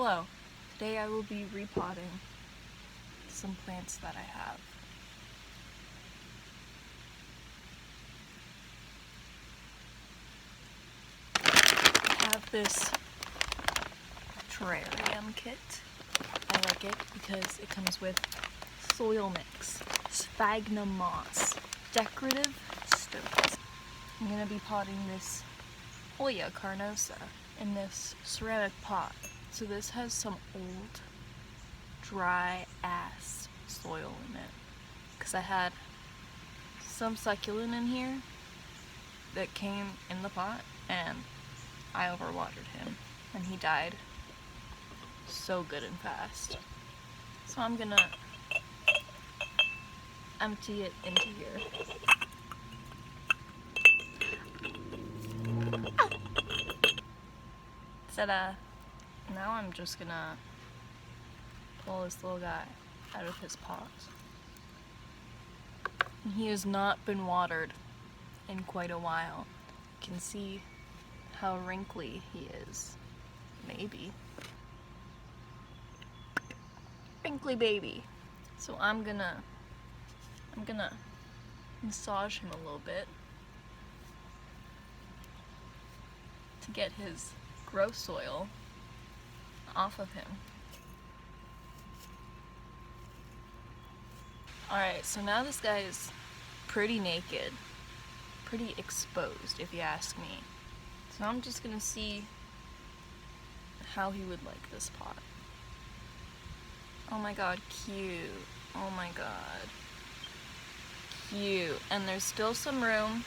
Hello, today I will be repotting some plants that I have. I have this terrarium kit. I like it because it comes with soil mix, sphagnum moss, decorative stones. I'm going to be potting this Hoya carnosa in this ceramic pot. So this has some old, dry ass soil in it. Because I had some succulent in here that came in the pot and I overwatered him and he died so good and fast. So I'm gonna empty it into here. Ta-da! Now I'm just gonna pull this little guy out of his pot. He has not been watered in quite a while. You can see how wrinkly he is. Maybe. Wrinkly baby. So I'm gonna massage him a little bit to get his gross soil off of him. Alright, so now this guy is pretty naked, pretty exposed if you ask me. So I'm just gonna see how he would like this pot. Oh my god, cute. Oh my god. Cute. And there's still some room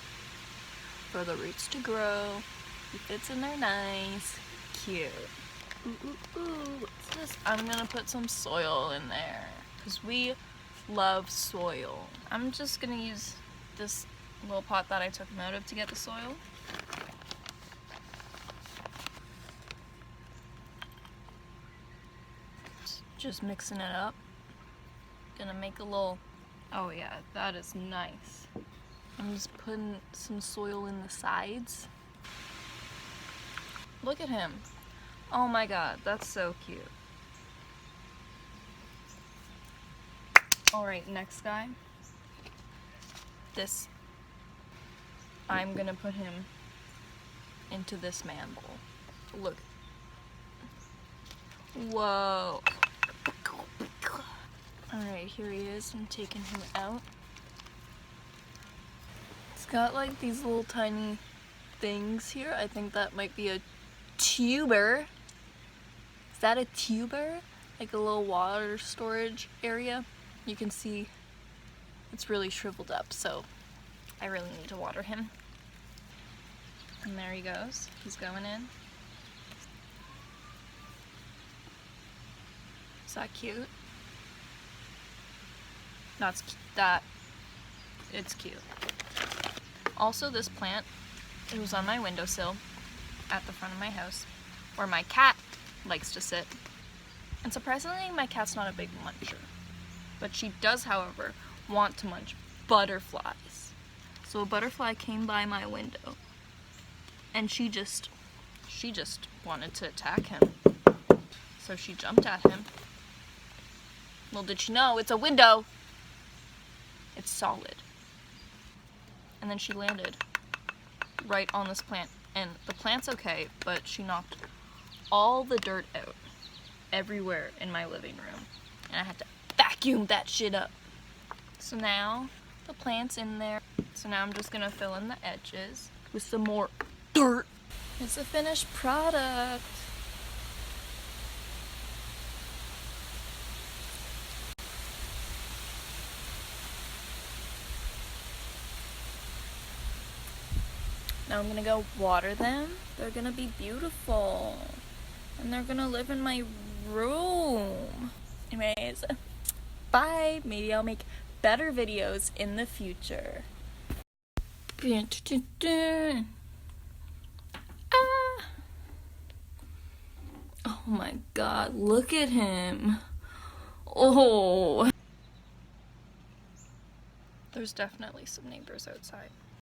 for the roots to grow. He fits in there nice. Cute. Ooh, ooh, ooh. What's this? I'm gonna put some soil in there because we love soil. I'm just gonna use this little pot that I took him out of to get the soil. Just mixing it up. Gonna make a little, oh yeah, that is nice. I'm just putting some soil in the sides. Look at him. Oh my god, that's so cute. Alright, next guy. This, I'm gonna put him into this man bowl. Look. Whoa. Alright, here he is. I'm taking him out. It's got like these little tiny things here. I think that might be a tuber. Is that a tuber? Like a little water storage area. You can see it's really shriveled up, so I really need to water him. And there he goes. He's going in. Is that cute? It's cute. Also, this plant, it was on my windowsill at the front of my house where my cat likes to sit. And surprisingly, my cat's not a big muncher. But she does, however, want to munch butterflies. So a butterfly came by my window and she just wanted to attack him. So she jumped at him. Well, did she know it's a window? It's solid. And then she landed right on this plant. And the plant's okay, but she knocked all the dirt out everywhere in my living room. And I had to vacuum that shit up. So now the plant's in there. So now I'm just gonna fill in the edges with some more dirt. It's a finished product. Now I'm gonna go water them. They're gonna be beautiful. And they're gonna live in my room. Anyways, bye. Maybe I'll make better videos in the future. Ah. Oh my god, look at him. Oh. There's definitely some neighbors outside.